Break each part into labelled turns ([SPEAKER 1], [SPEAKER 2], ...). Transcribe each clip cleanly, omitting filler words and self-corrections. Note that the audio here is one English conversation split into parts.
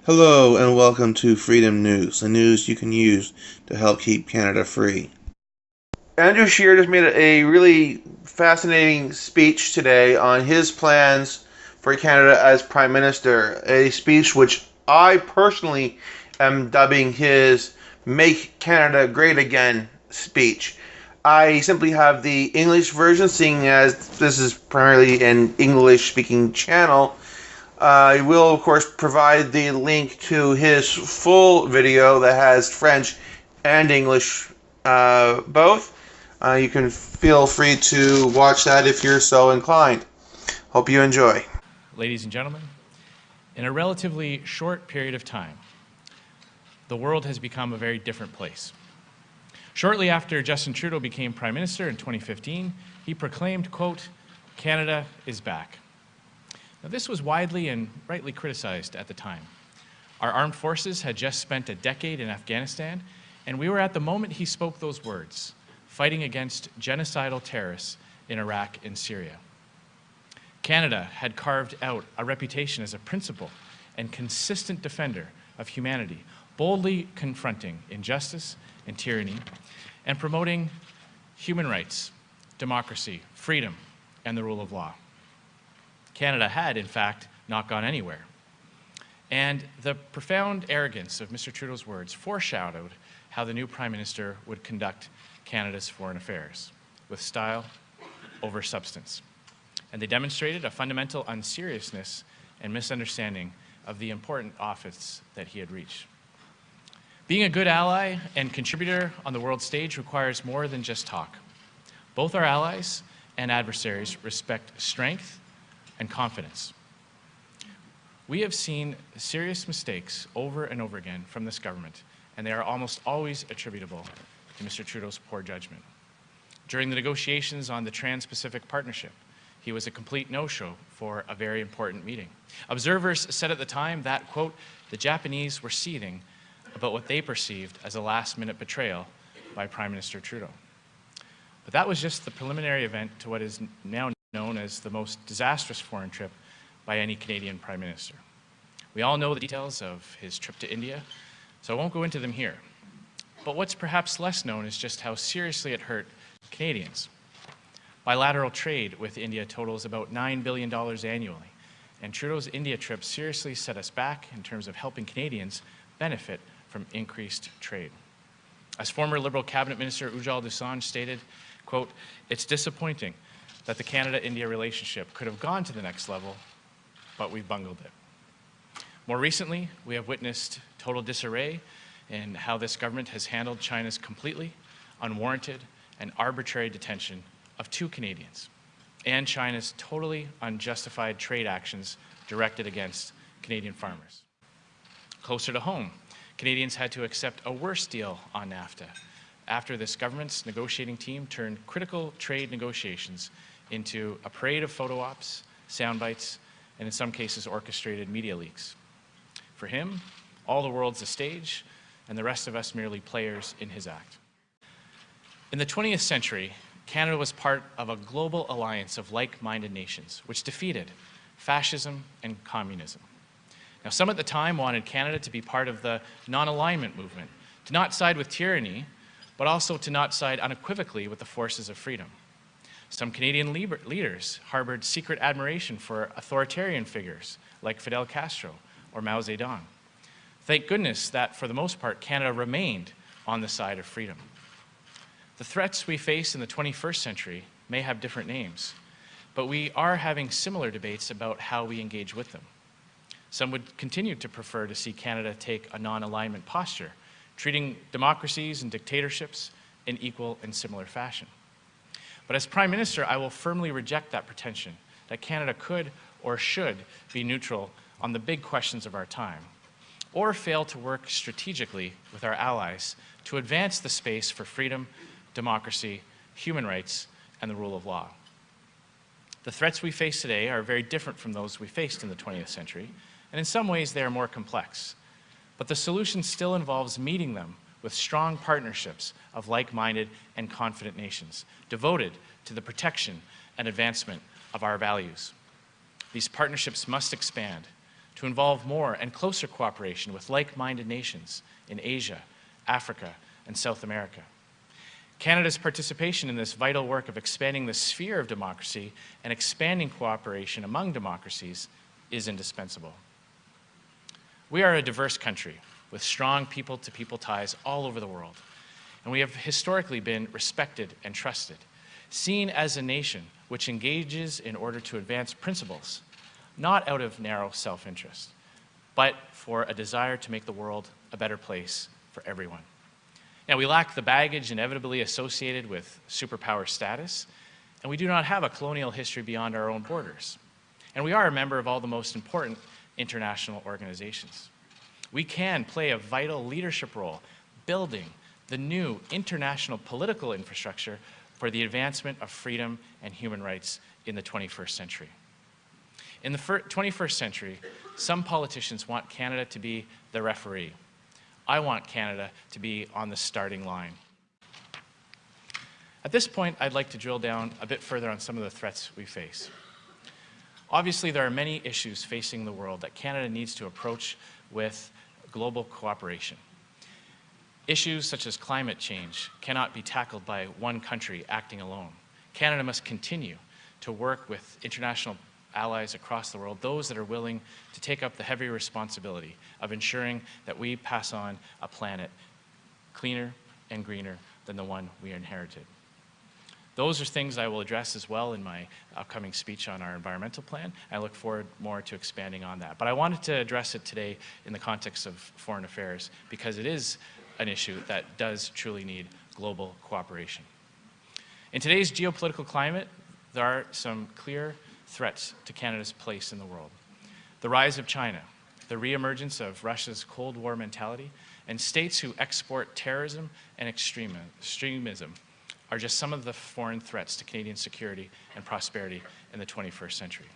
[SPEAKER 1] Hello and welcome to Freedom News, the news you can use to help keep Canada free. Andrew Scheer just made a really fascinating speech today on his plans for Canada as Prime Minister, a speech which I personally am dubbing his Make Canada Great Again speech. I simply have the English version, seeing as this is primarily an English-speaking channel. I will, of course, provide the link to his full video that has French and English both. You can feel free to watch that if you're so inclined. Hope you enjoy.
[SPEAKER 2] Ladies and gentlemen, in a relatively short period of time, the world has become a very different place. Shortly after Justin Trudeau became Prime Minister in 2015, he proclaimed, quote, "Canada is back." Now, this was widely and rightly criticized at the time. Our armed forces had just spent a decade in Afghanistan, and we were at the moment he spoke those words, fighting against genocidal terrorists in Iraq and Syria. Canada had carved out a reputation as a principled and consistent defender of humanity, boldly confronting injustice and tyranny, and promoting human rights, democracy, freedom, and the rule of law. Canada had, in fact, not gone anywhere. And the profound arrogance of Mr. Trudeau's words foreshadowed how the new Prime Minister would conduct Canada's foreign affairs, with style over substance. And they demonstrated a fundamental unseriousness and misunderstanding of the important office that he had reached. Being a good ally and contributor on the world stage requires more than just talk. Both our allies and adversaries respect strength and confidence. We have seen serious mistakes over and over again from this government, and they are almost always attributable to Mr. Trudeau's poor judgment. During the negotiations on the Trans-Pacific Partnership, he was a complete no-show for a very important meeting. Observers said at the time that, quote, "the Japanese were seething about what they perceived as a last-minute betrayal by Prime Minister Trudeau." But that was just the preliminary event to what is now known as the most disastrous foreign trip by any Canadian Prime Minister. We all know the details of his trip to India, so I won't go into them here. But what's perhaps less known is just how seriously it hurt Canadians. Bilateral trade with India totals about $9 billion annually, and Trudeau's India trip seriously set us back in terms of helping Canadians benefit from increased trade. As former Liberal Cabinet Minister Ujjal Dosanjh stated, quote, "It's disappointing that the Canada-India relationship could have gone to the next level, but we've bungled it." More recently, we have witnessed total disarray in how this government has handled China's completely unwarranted and arbitrary detention of 2 Canadians, and China's totally unjustified trade actions directed against Canadian farmers. Closer to home, Canadians had to accept a worse deal on NAFTA after this government's negotiating team turned critical trade negotiations into a parade of photo ops, sound bites, and in some cases orchestrated media leaks. For him, all the world's a stage, and the rest of us merely players in his act. In the 20th century, Canada was part of a global alliance of like-minded nations, which defeated fascism and communism. Now, some at the time wanted Canada to be part of the non-alignment movement, to not side with tyranny, but also to not side unequivocally with the forces of freedom. Some Canadian leaders harbored secret admiration for authoritarian figures like Fidel Castro or Mao Zedong. Thank goodness that, for the most part, Canada remained on the side of freedom. The threats we face in the 21st century may have different names, but we are having similar debates about how we engage with them. Some would continue to prefer to see Canada take a non-alignment posture, treating democracies and dictatorships in equal and similar fashion. But as Prime Minister, I will firmly reject that pretension that Canada could or should be neutral on the big questions of our time, or fail to work strategically with our allies to advance the space for freedom, democracy, human rights, and the rule of law. The threats we face today are very different from those we faced in the 20th century, and in some ways they are more complex. But the solution still involves meeting them with strong partnerships of like-minded and confident nations, devoted to the protection and advancement of our values. These partnerships must expand, to involve more and closer cooperation with like-minded nations in Asia, Africa, and South America. Canada's participation in this vital work of expanding the sphere of democracy and expanding cooperation among democracies is indispensable. We are a diverse country with strong people-to-people ties all over the world, and we have historically been respected and trusted, seen as a nation which engages in order to advance principles, not out of narrow self-interest, but for a desire to make the world a better place for everyone. Now, we lack the baggage inevitably associated with superpower status, and we do not have a colonial history beyond our own borders. And we are a member of all the most important international organizations. We can play a vital leadership role building the new international political infrastructure for the advancement of freedom and human rights in the 21st century. In the 21st century, some politicians want Canada to be the referee. I want Canada to be on the starting line. At this point, I'd like to drill down a bit further on some of the threats we face. Obviously, there are many issues facing the world that Canada needs to approach with global cooperation. Issues such as climate change cannot be tackled by one country acting alone. Canada must continue to work with international allies across the world, those that are willing to take up the heavy responsibility of ensuring that we pass on a planet cleaner and greener than the one we inherited. Those are things I will address as well in my upcoming speech on our environmental plan. I look forward more to expanding on that. But I wanted to address it today in the context of foreign affairs because it is an issue that does truly need global cooperation. In today's geopolitical climate, there are some clear threats to Canada's place in the world. The rise of China, the reemergence of Russia's Cold War mentality, and states who export terrorism and extremism are just some of the foreign threats to Canadian security and prosperity in the 21st century.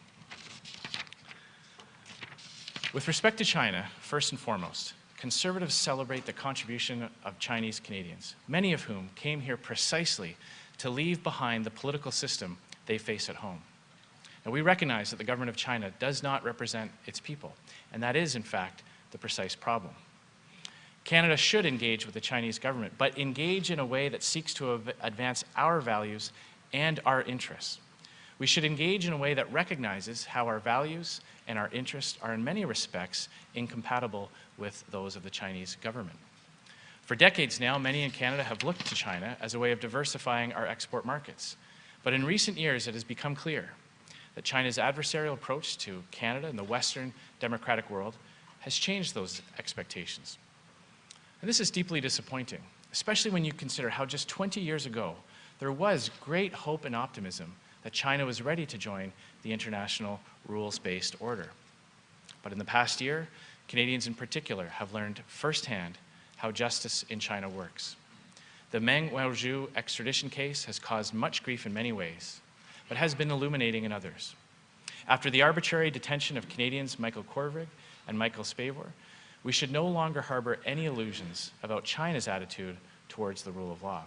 [SPEAKER 2] With respect to China, first and foremost, conservatives celebrate the contribution of Chinese Canadians, many of whom came here precisely to leave behind the political system they face at home. And we recognize that the government of China does not represent its people, and that is, in fact, the precise problem. Canada should engage with the Chinese government, but engage in a way that seeks to advance our values and our interests. We should engage in a way that recognizes how our values and our interests are in many respects incompatible with those of the Chinese government. For decades now, many in Canada have looked to China as a way of diversifying our export markets. But in recent years, it has become clear that China's adversarial approach to Canada and the Western democratic world has changed those expectations. And this is deeply disappointing, especially when you consider how just 20 years ago, there was great hope and optimism that China was ready to join the international rules-based order. But in the past year, Canadians in particular have learned firsthand how justice in China works. The Meng Wanzhou extradition case has caused much grief in many ways, but has been illuminating in others. After the arbitrary detention of Canadians Michael Korvig and Michael Spavor, we should no longer harbor any illusions about China's attitude towards the rule of law.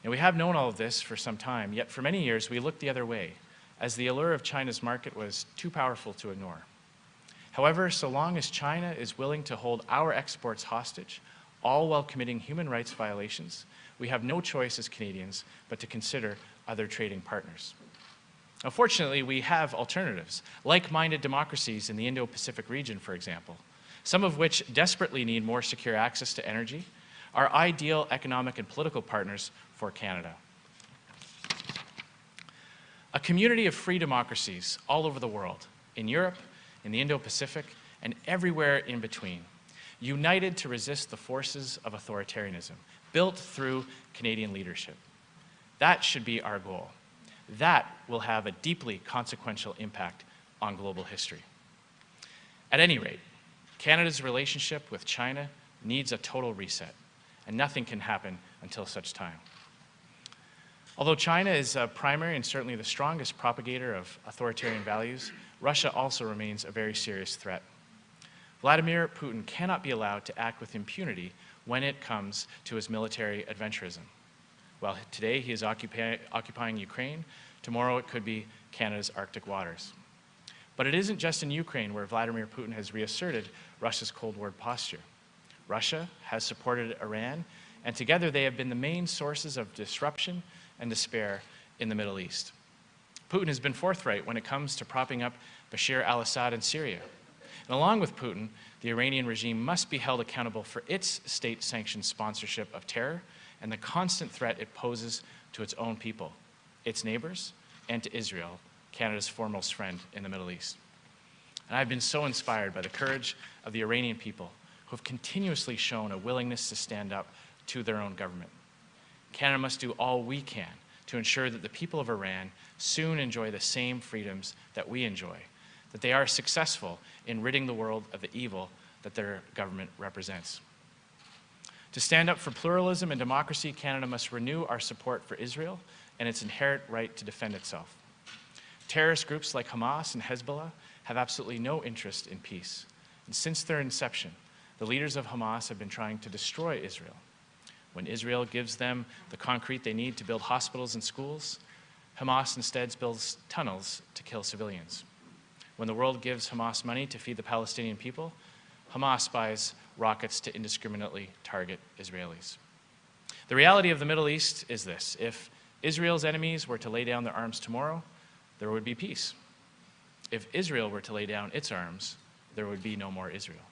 [SPEAKER 2] And we have known all of this for some time, yet for many years we looked the other way, as the allure of China's market was too powerful to ignore. However, so long as China is willing to hold our exports hostage, all while committing human rights violations, we have no choice as Canadians but to consider other trading partners. Unfortunately, we have alternatives, like-minded democracies in the Indo-Pacific region, for example, some of which desperately need more secure access to energy, are ideal economic and political partners for Canada. A community of free democracies all over the world, in Europe, in the Indo-Pacific, and everywhere in between, united to resist the forces of authoritarianism, built through Canadian leadership. That should be our goal. That will have a deeply consequential impact on global history. At any rate, Canada's relationship with China needs a total reset, and nothing can happen until such time. Although China is a primary and certainly the strongest propagator of authoritarian values, Russia also remains a very serious threat. Vladimir Putin cannot be allowed to act with impunity when it comes to his military adventurism. While today he is occupying Ukraine, tomorrow it could be Canada's Arctic waters. But it isn't just in Ukraine where Vladimir Putin has reasserted Russia's Cold War posture. Russia has supported Iran, and together they have been the main sources of disruption and despair in the Middle East. Putin has been forthright when it comes to propping up Bashar al-Assad in Syria. And along with Putin, the Iranian regime must be held accountable for its state-sanctioned sponsorship of terror and the constant threat it poses to its own people, its neighbors, and to Israel, Canada's foremost friend in the Middle East. And I've been so inspired by the courage of the Iranian people who have continuously shown a willingness to stand up to their own government. Canada must do all we can to ensure that the people of Iran soon enjoy the same freedoms that we enjoy, that they are successful in ridding the world of the evil that their government represents. To stand up for pluralism and democracy, Canada must renew our support for Israel and its inherent right to defend itself. Terrorist groups like Hamas and Hezbollah have absolutely no interest in peace. And since their inception, the leaders of Hamas have been trying to destroy Israel. When Israel gives them the concrete they need to build hospitals and schools, Hamas instead builds tunnels to kill civilians. When the world gives Hamas money to feed the Palestinian people, Hamas buys rockets to indiscriminately target Israelis. The reality of the Middle East is this: if Israel's enemies were to lay down their arms tomorrow, there would be peace. If Israel were to lay down its arms, there would be no more Israel.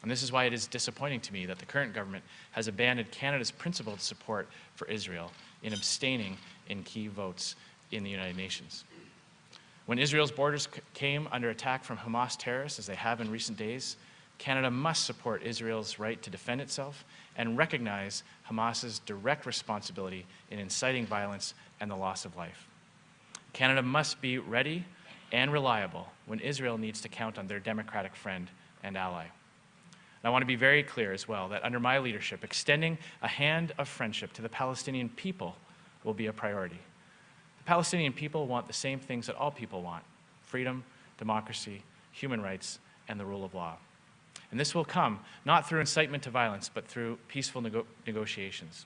[SPEAKER 2] And this is why it is disappointing to me that the current government has abandoned Canada's principled support for Israel in abstaining in key votes in the United Nations. When Israel's borders came under attack from Hamas terrorists, as they have in recent days, Canada must support Israel's right to defend itself and recognize Hamas's direct responsibility in inciting violence and the loss of life. Canada must be ready and reliable when Israel needs to count on their democratic friend and ally. I want to be very clear as well that under my leadership, extending a hand of friendship to the Palestinian people will be a priority. The Palestinian people want the same things that all people want: freedom, democracy, human rights, and the rule of law. And this will come not through incitement to violence, but through peaceful negotiations.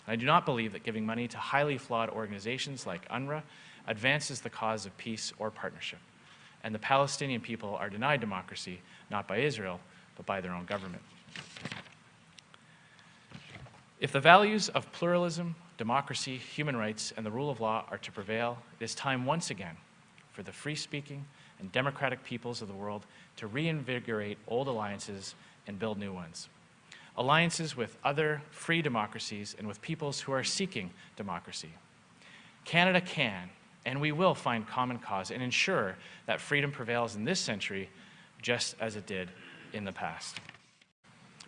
[SPEAKER 2] And I do not believe that giving money to highly flawed organizations like UNRWA advances the cause of peace or partnership. And the Palestinian people are denied democracy, not by Israel, but by their own government. If the values of pluralism, democracy, human rights, and the rule of law are to prevail, it is time once again for the free-speaking and democratic peoples of the world to reinvigorate old alliances and build new ones. Alliances with other free democracies and with peoples who are seeking democracy. Canada can, and we will find common cause and ensure that freedom prevails in this century just as it did in the past.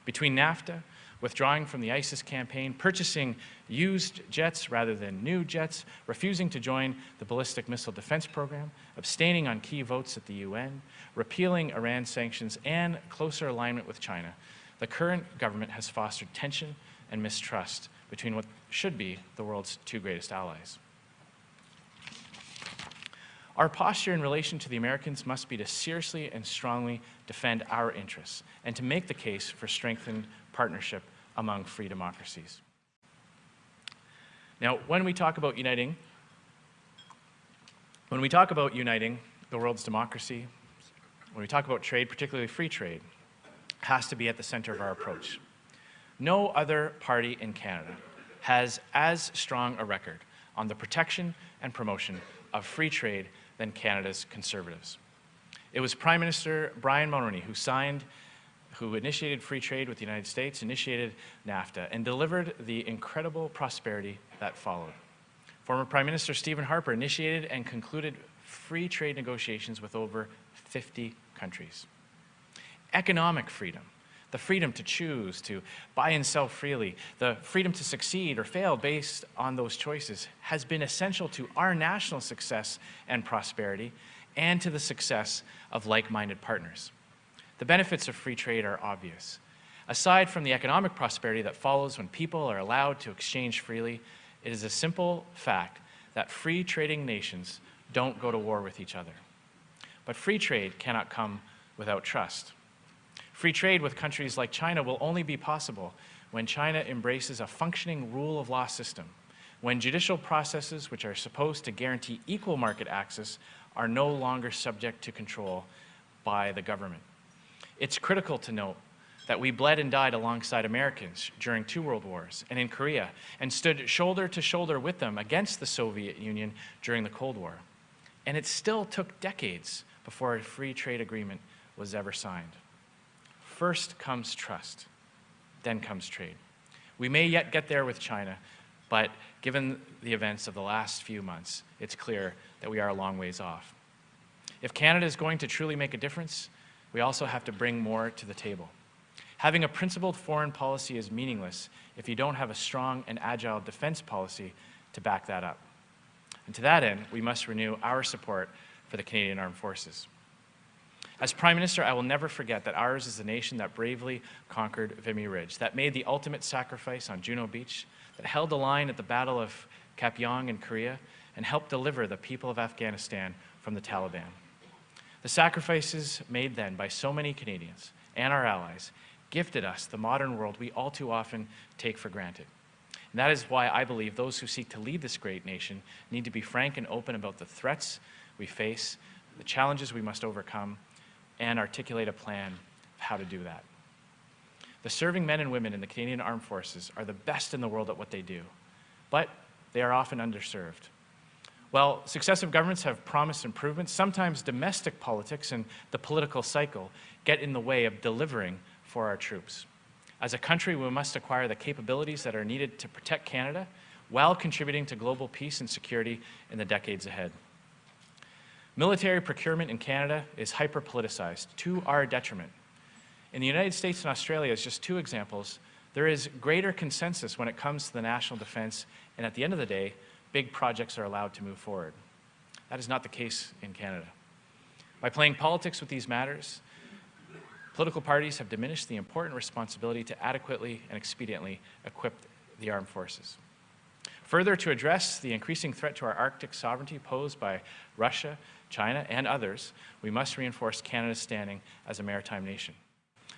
[SPEAKER 2] Between NAFTA, withdrawing from the ISIS campaign, purchasing used jets rather than new jets, refusing to join the ballistic missile defense program, abstaining on key votes at the UN, repealing Iran sanctions, and closer alignment with China, the current government has fostered tension and mistrust between what should be the world's two greatest allies. Our posture in relation to the Americans must be to seriously and strongly defend our interests and to make the case for strengthened partnership among free democracies. Now, when we talk about uniting the world's democracy, when we talk about trade, particularly free trade, has to be at the center of our approach. No other party in Canada has as strong a record on the protection and promotion of free trade than Canada's Conservatives. It was Prime Minister Brian Mulroney who initiated free trade with the United States, initiated NAFTA, and delivered the incredible prosperity that followed. Former Prime Minister Stephen Harper initiated and concluded free trade negotiations with over 50 countries. Economic freedom, the freedom to choose, to buy and sell freely, the freedom to succeed or fail based on those choices, has been essential to our national success and prosperity and to the success of like-minded partners. The benefits of free trade are obvious. Aside from the economic prosperity that follows when people are allowed to exchange freely, it is a simple fact that free trading nations don't go to war with each other. But free trade cannot come without trust. Free trade with countries like China will only be possible when China embraces a functioning rule of law system, when judicial processes which are supposed to guarantee equal market access are no longer subject to control by the government. It's critical to note that we bled and died alongside Americans during 2 world wars and in Korea, and stood shoulder to shoulder with them against the Soviet Union during the Cold War. And it still took decades before a free trade agreement was ever signed. First comes trust, then comes trade. We may yet get there with China, but given the events of the last few months, it's clear that we are a long ways off. If Canada is going to truly make a difference, we also have to bring more to the table. Having a principled foreign policy is meaningless if you don't have a strong and agile defense policy to back that up. And to that end, we must renew our support for the Canadian Armed Forces. As Prime Minister, I will never forget that ours is the nation that bravely conquered Vimy Ridge, that made the ultimate sacrifice on Juno Beach, that held the line at the Battle of Kapyong in Korea, and helped deliver the people of Afghanistan from the Taliban. The sacrifices made then by so many Canadians and our allies gifted us the modern world we all too often take for granted. And that is why I believe those who seek to lead this great nation need to be frank and open about the threats we face, the challenges we must overcome, and articulate a plan of how to do that. The serving men and women in the Canadian Armed Forces are the best in the world at what they do, but they are often underserved. While successive governments have promised improvements, sometimes domestic politics and the political cycle get in the way of delivering for our troops. As a country, we must acquire the capabilities that are needed to protect Canada while contributing to global peace and security in the decades ahead. Military procurement in Canada is hyper-politicized to our detriment. In the United States and Australia, as just 2 examples, there is greater consensus when it comes to the national defense, and at the end of the day, big projects are allowed to move forward. That is not the case in Canada. By playing politics with these matters, political parties have diminished the important responsibility to adequately and expediently equip the armed forces. Further, to address the increasing threat to our Arctic sovereignty posed by Russia, China, and others, we must reinforce Canada's standing as a maritime nation.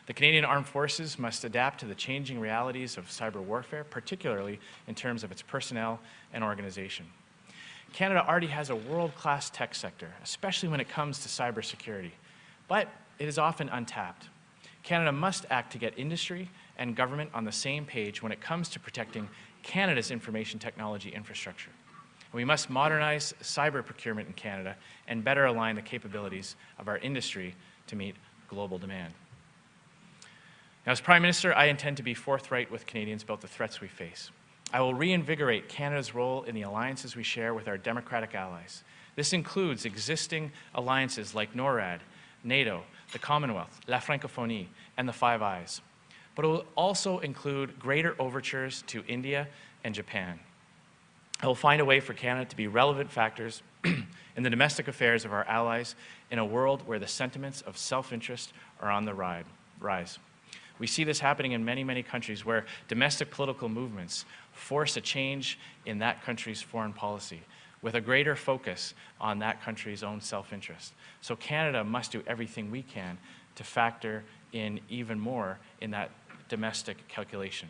[SPEAKER 2] The Canadian Armed Forces must adapt to the changing realities of cyber warfare, particularly in terms of its personnel and organization. Canada already has a world-class tech sector, especially when it comes to cybersecurity, but it is often untapped. Canada must act to get industry and government on the same page when it comes to protecting Canada's information technology infrastructure. We must modernize cyber procurement in Canada and better align the capabilities of our industry to meet global demand. Now, as Prime Minister, I intend to be forthright with Canadians about the threats we face. I will reinvigorate Canada's role in the alliances we share with our democratic allies. This includes existing alliances like NORAD, NATO, the Commonwealth, La Francophonie, and the Five Eyes. But it will also include greater overtures to India and Japan. I will find a way for Canada to be relevant factors in the domestic affairs of our allies in a world where the sentiments of self-interest are on the rise. We see this happening in many, many countries where domestic political movements force a change in that country's foreign policy with a greater focus on that country's own self-interest. So Canada must do everything we can to factor in even more in that domestic calculation.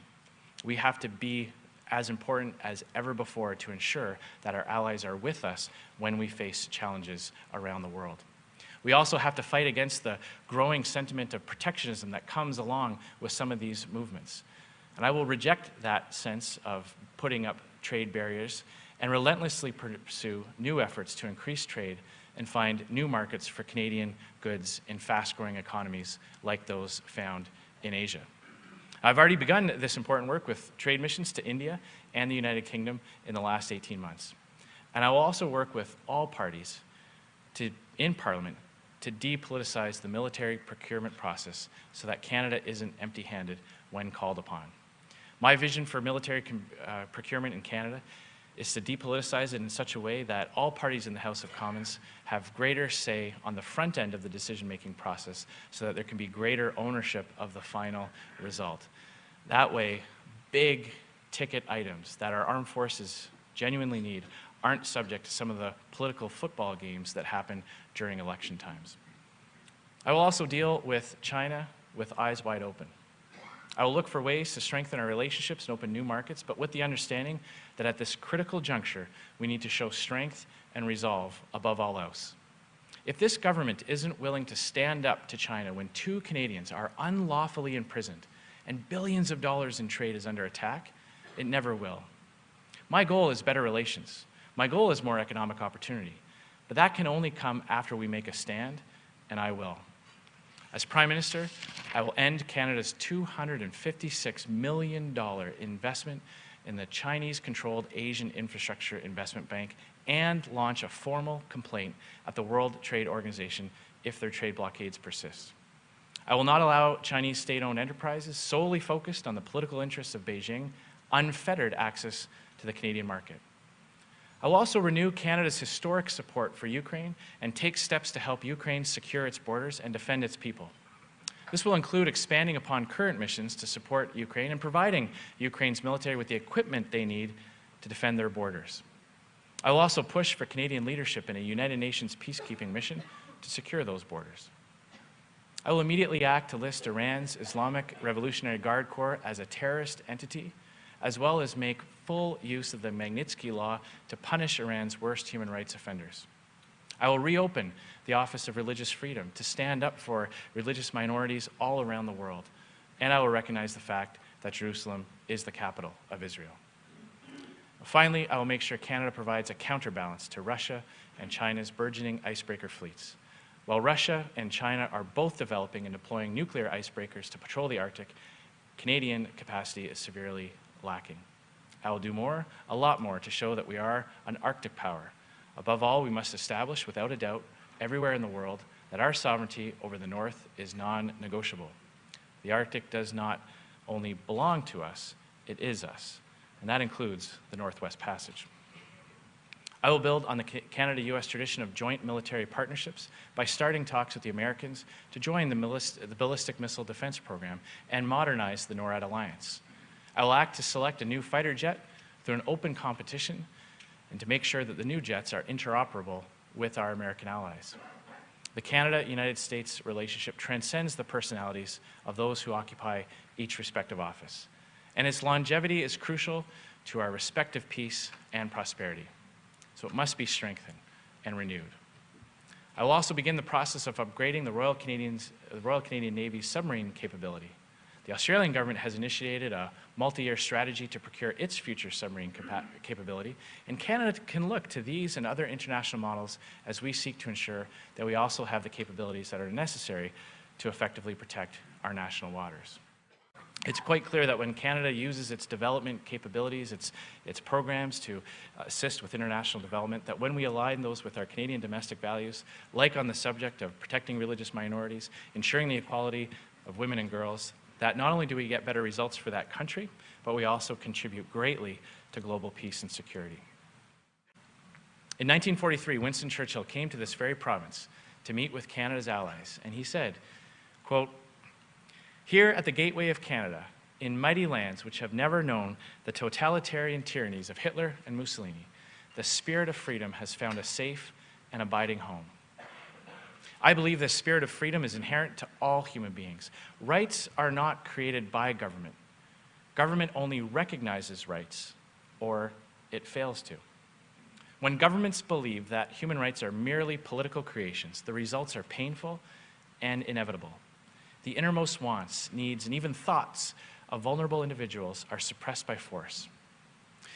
[SPEAKER 2] We have to be as important as ever before to ensure that our allies are with us when we face challenges around the world. We also have to fight against the growing sentiment of protectionism that comes along with some of these movements. And I will reject that sense of putting up trade barriers and relentlessly pursue new efforts to increase trade and find new markets for Canadian goods in fast-growing economies like those found in Asia. I've already begun this important work with trade missions to India and the United Kingdom in the last 18 months. And I will also work with all parties in Parliament to depoliticize the military procurement process so that Canada isn't empty-handed when called upon. My vision for military procurement in Canada is to depoliticize it in such a way that all parties in the House of Commons have greater say on the front end of the decision-making process so that there can be greater ownership of the final result. That way, big ticket items that our armed forces genuinely need aren't subject to some of the political football games that happen during election times. I will also deal with China with eyes wide open. I will look for ways to strengthen our relationships and open new markets, but with the understanding that at this critical juncture, we need to show strength and resolve above all else. If this government isn't willing to stand up to China when 2 Canadians are unlawfully imprisoned and billions of dollars in trade is under attack, it never will. My goal is better relations. My goal is more economic opportunity. But that can only come after we make a stand, and I will. As Prime Minister, I will end Canada's $256 million investment in the Chinese-controlled Asian Infrastructure Investment Bank and launch a formal complaint at the World Trade Organization if their trade blockades persist. I will not allow Chinese state-owned enterprises solely focused on the political interests of Beijing unfettered access to the Canadian market. I will also renew Canada's historic support for Ukraine and take steps to help Ukraine secure its borders and defend its people. This will include expanding upon current missions to support Ukraine and providing Ukraine's military with the equipment they need to defend their borders. I will also push for Canadian leadership in a United Nations peacekeeping mission to secure those borders. I will immediately act to list Iran's Islamic Revolutionary Guard Corps as a terrorist entity, as well as make full use of the Magnitsky Law to punish Iran's worst human rights offenders. I will reopen the Office of Religious Freedom to stand up for religious minorities all around the world, and I will recognize the fact that Jerusalem is the capital of Israel. Finally, I will make sure Canada provides a counterbalance to Russia and China's burgeoning icebreaker fleets. While Russia and China are both developing and deploying nuclear icebreakers to patrol the Arctic, Canadian capacity is severely lacking. I will do more, a lot more, to show that we are an Arctic power. Above all, we must establish, without a doubt, everywhere in the world, that our sovereignty over the North is non-negotiable. The Arctic does not only belong to us, it is us, and that includes the Northwest Passage. I will build on the Canada-US tradition of joint military partnerships by starting talks with the Americans to join the Ballistic Missile Defense Program and modernize the NORAD alliance. I will act to select a new fighter jet through an open competition and to make sure that the new jets are interoperable with our American allies. The Canada-United States relationship transcends the personalities of those who occupy each respective office, and its longevity is crucial to our respective peace and prosperity. So it must be strengthened and renewed. I will also begin the process of upgrading the Royal Canadian Navy's submarine capability. The Australian government has initiated a multi-year strategy to procure its future submarine capability, and Canada can look to these and other international models as we seek to ensure that we also have the capabilities that are necessary to effectively protect our national waters. It's quite clear that when Canada uses its development capabilities, its programs to assist with international development, that when we align those with our Canadian domestic values, like on the subject of protecting religious minorities, ensuring the equality of women and girls, that not only do we get better results for that country, but we also contribute greatly to global peace and security. In 1943, Winston Churchill came to this very province to meet with Canada's allies, and he said, quote, "Here at the gateway of Canada, in mighty lands which have never known the totalitarian tyrannies of Hitler and Mussolini, the spirit of freedom has found a safe and abiding home." I believe this spirit of freedom is inherent to all human beings. Rights are not created by government. Government only recognizes rights, or it fails to. When governments believe that human rights are merely political creations, the results are painful and inevitable. The innermost wants, needs, and even thoughts of vulnerable individuals are suppressed by force.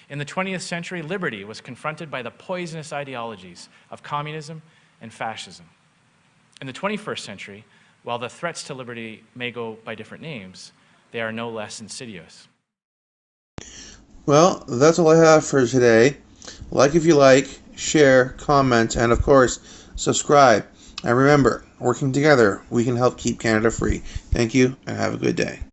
[SPEAKER 2] In the 20th century, liberty was confronted by the poisonous ideologies of communism and fascism. In the 21st century, while the threats to liberty may go by different names, they are no less insidious.
[SPEAKER 1] Well, that's all I have for today. Like if you like, share, comment, and of course, subscribe. And remember, working together, we can help keep Canada free. Thank you, and have a good day.